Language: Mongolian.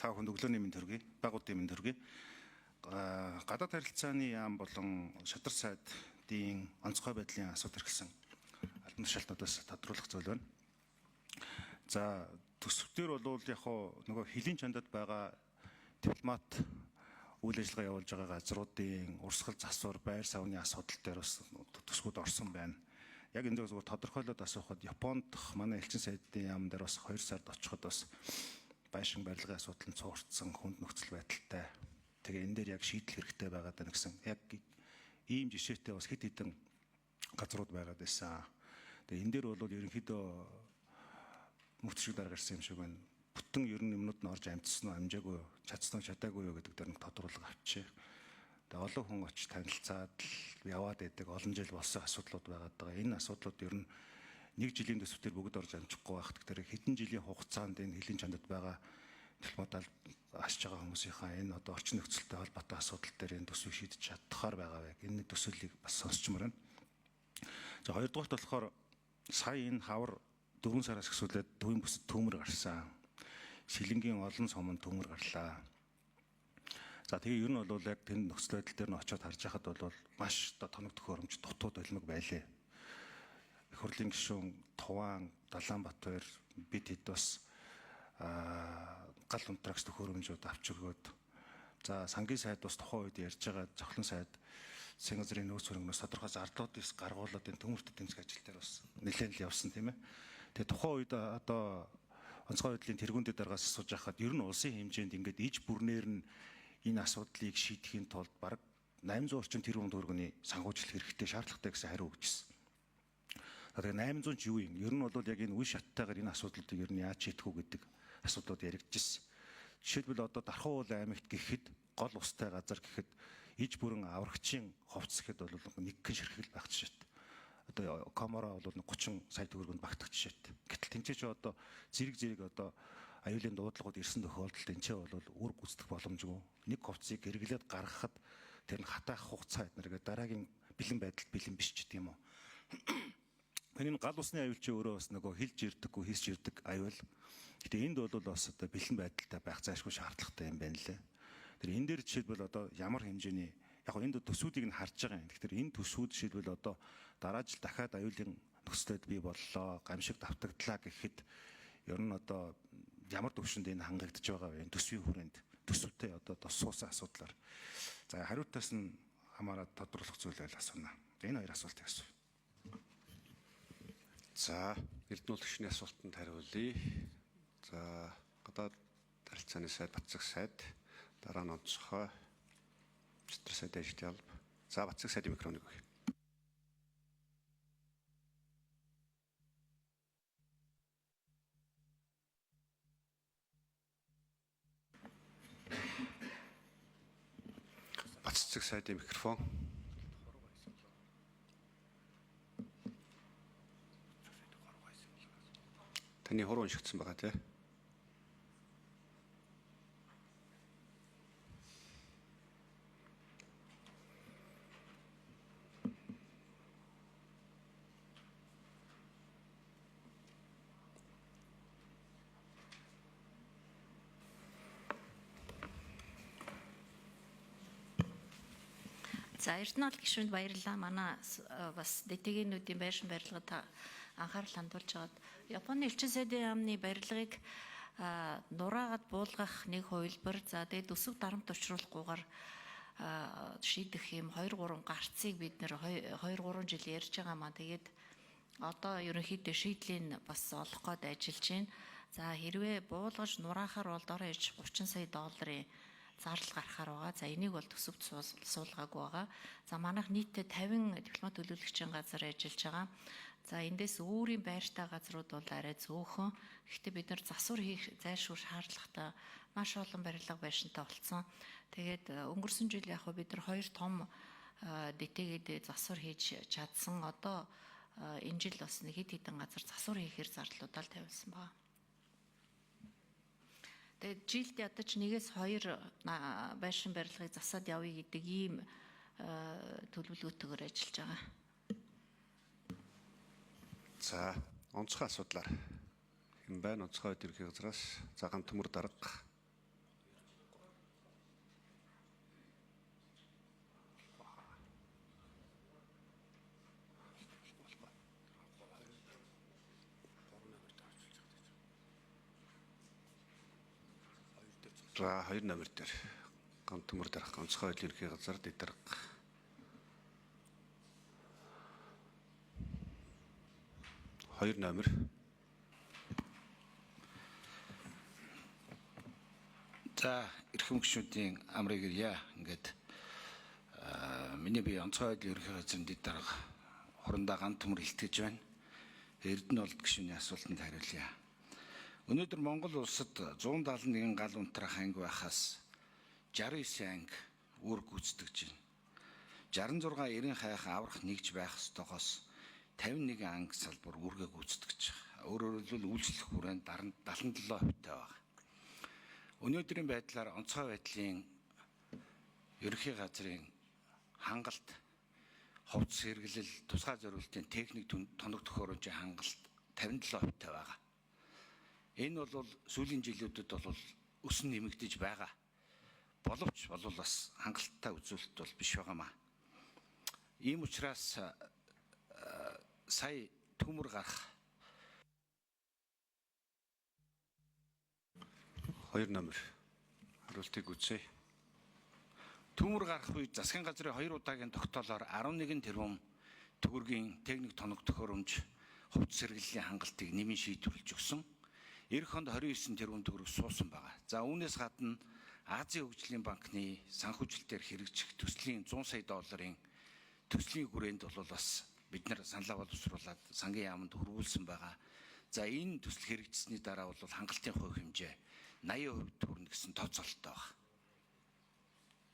та бүхэнд өглөөний мэнд хүргэе, байгууллагын мэнд хүргэе. Гадаад харилцааны яам болон шадар сайдын онцгой байдлын асуудал эрхэлсэн албан тушаалтнуудаас тодруулах зүйл байна. За төсөвтөр бол яг нөгөө хилийн чандад байгаа дипломат үйл ажиллагаа явуулж байгаа газруудын урсгал засвар, байр савны асуудал дээр бас төсвүүд орсон байна. Яг энэ зүгээр тодорхойлоод асуухад Японд манай элчин сайдын яам дээр бас 2 сард очиход бас байшин барилгын асуудал нь цуурцсан хүнд нөхцөл байдалтай. Тэгээ энэ дээр яг шийдэл хэрэгтэй байгаад байна гэсэн яг ийм жишээтэй бас хэд хэдэн газрууд байгаад байсан. Тэгээ энэ дээр бол ерөнхийдөө мөхтөшиг дарга ирсэн юм шиг байна. Бүтэн ер нь юмнууд нь орж амжсан уу, амжаагүй, чадсан уу, чадаагүй юу гэдэг дээр нэг тодруулга авчээ. Тэгээ олон хүн очиж танилцаад яваад байдаг олон жил болсон асуудлууд байгаад байгаа. Энэ асуудлууд ер нь 1 жилийн төсөвтөр бүгд орж амжихгүй байх. Тэгэхээр хэдэн жилийн хугацаанд энэ хилийн чандад байгаа дипломатал асж байгаа хүмүүсийнхаа энэ одоо орчин нөхцөлтэй холбоотой асуудал дээр энэ төсвийг шийдэж чадхаар байгаа вэ? Энэ төсөөллийг бас сонсчмаар байна. За хоёрдугаарт болохоор сая энэ хавар 4 сараас эхсүүлээд төвийн бүсэд төмөр гарсан. Шилэнгийн олон суманд төмөр гарлаа. За тэгээ ер нь бол яг тэнд нөхцөл байдал дээр нь очиод харж байхад бол маш одоо тоног төхөөрөмж дутууд олимог байлээ. Их хурлын гишүүн Туван, Далаанбаатар бид хэд бас гал унтрагч төхөөрөмжүүд авч өгөөд за сангийн сайд бас тухайн үед ярьж байгаа зохлон сайд Сингапурын нөөц хөрөнгнөөс тодорхой зардлуудыг гаргуулад энэ төмөрт эдийн засгийн ажил дээр бас нэлээд л явсан тийм ээ. Тэгээ тухайн үед одоо онцгой байдлын тэргүүндээ дараагаас асууж байхад ер нь улсын хэмжээнд ингээд иж бүрнээр нь энэ асуудлыг шийдэхийн тулд бараг 800 орчим тэрбум төгрөгийн санхүүжилт хэрэгтэй шаардлагатай гэсэн хариу өгчсэн. Тэгэхээр 800 ч юу юм? Ер нь бол яг энэ үе шаттайгаар энэ асуудлуудыг ер нь яаж шийдэх үү гэдэг асуудлууд яригдчихсэн. Жишээлбэл одоо Дархан уул аймагт гэхэд гол устай газар гэхэд иж бүрэн аврагчийн ховц гэхэд бол нэг гэн ширхэг байх жишээт. Одоо Коморо бол 30 сая төгрөгөнд багтах жишээт. Гэтэл тэнцээ чи одоо зэрэг одоо аюулын дуудлагууд ирсэн тохиолдолд тэнцээ бол үр гүйцэтгэх боломжгүй. Нэг ховцыг хэрэглээд гаргахад тэр нь хатаах хугацаа эднэргээ дараагийн бэлэн байдалд бэлэн биш ч гэдэм юм уу. Энэ гал усны аюул чи өөрөө бас нөгөө хилж ирдэггүй, хийсч ирдэг аюул. Гэтэ энд бол бас одоо бэлэн байдалтай байх зайлшгүй шаардлагатай юм байна лээ. Тэр энэ дээр жишээлбэл одоо ямар хэмжээний яг энд төсвүүдийг нь харж байгаа юм. Тэгэхээр энэ төсвүүд жишээлбэл одоо дараа жил дахиад аюулын нөхцөлд бий боллоо, гамшиг давтагдлаа гэхэд ер нь одоо ямар төвшөнд энэ хангагдж байгаа вэ? Энэ төсвийн хүрээнд төсвөтэй одоо суусан асуудлаар. За хариуцаас нь хамаараад тодруулах зүйл байл асууна. Энэ хоёр асуултыг асууя. За эрдэнэлэгчний асуултанд хариулъя. За гадаад харилцааны сайд, Батцэг сайд, дараа нь онцгой шадар сайд ажилтны алба. За Батцэг сайдын микрофоныг өгье. Батцэг сайдын микрофон. Таны хуруу уншигдсан байгаа тийм. За Эрдэнэт гишүүнд баярлалаа. Манай бас дэтээгнүүдийн байшин барилгад анхаарал хандуулж байгаад Японы элчин сайдын яамны барилгыг нураагаад буулгах нэг хувилбар. За тэгээд өсөв дарамт учруулахгүйгээр шийдэх юм 2-3 гарцыг бид нэр 2-3 жил ярьж байгаа маа. Тэгээд одоо ерөнхийдөө шийдлийн бас олох гээд ажиллаж байна. За хэрвээ буулгаж нураахаар бол дор иж 30 сая долларын зардал гарахаар байгаа. За энийг бол төсөвт суулгаагүй байгаа. За манайх нийтдээ 50 дипломат төлөөлөгчийн газар ажиллаж байгаа. За эндээс өөрийн байртай газрууд бол арай зөөхөн. Гэхдээ бид нар засвар хийх зайлшгүй шаардлагатай маш олон барилга байшинтай болцсон. Тэгээд өнгөрсөн жил яг бид нар 2 том дэтэгээд засвар хийж чадсан. Одоо энэ жил бас нэг хэд хэдэн газар засвар хийхээр зардлуудаа л тавьсан байна. Тэгээд жилд ядаж 1-2 байшин барилгыг засаад явъя гэдэг ийм төлөвлөгөөтэйгээр ажиллаж байгаа. За онцгой асуудлаар хэн байна? Онцгой ерөнхий газраас Заган Төмөр дарга За 2 номер дээр ганц төмөр дарах онцгой байдлын ерхий газар дэд дарга. Хоёр номер. За эрхэм гишүүдийн амрыг ирье. Ингээд миний бие онцгой байдлын ерхий газрын дэд дарга хурандаа ганц төмөр илтгэж байна. Эрдэнэ болд гишүүний асуултанд хариулъя. Өнөөдөр Монгол улсад 171 гал унтрах анги байхаас 69 анги үүр гүйцэтгэж байна. 66 эрен хайх аврах нэгж байх ёстойгоос 51 анги салбар үүргээ гүйцэтгэж байгаа. Өөрөөр хэлбэл үйлчлэх хүрээнд 77% байгаа. Өнөөдрийн байдлаар онцгой байдлын ерөнхий газрын хангалт, хувцас хэрэглэл, тусгай зориултын техник тоног төхөөрөмжийн хангалт 57% байгаа. Энэ бол сүүлийн жилүүдэд бол өсөн нэмэгдэж байгаа. Боловч бас хангалттай үзүүлэлт бол биш байгаамаа. Ийм учраас сая төмөр гарах 2 номер. Хариултыг үзье. төмөр гарах үед засгийн газрын 2 удаагийн тогтоолоор 11 тэрбум төгрөгийн техник тоног төхөөрөмж хувцас хэрэглэлийн хангалтыг нэмэн шийдвэрлэж өгсөн. Эх хонд 29 тэрбум төгрөг суусан байгаа. За үүнээс гадна Азийн хөгжлийн банкны санхүүжилтээр хэрэгжих төслийн 100 сая долларын төслийн хүрээнд бол бас бид нар саналаа боловсруулад сангийн яамд хөрвүүлсэн байгаа. За энэ төсөл хэрэгжсэний дараа бол хангалтын хувь хэмжээ 80% хүрнэ гэсэн тооцоололтой байна.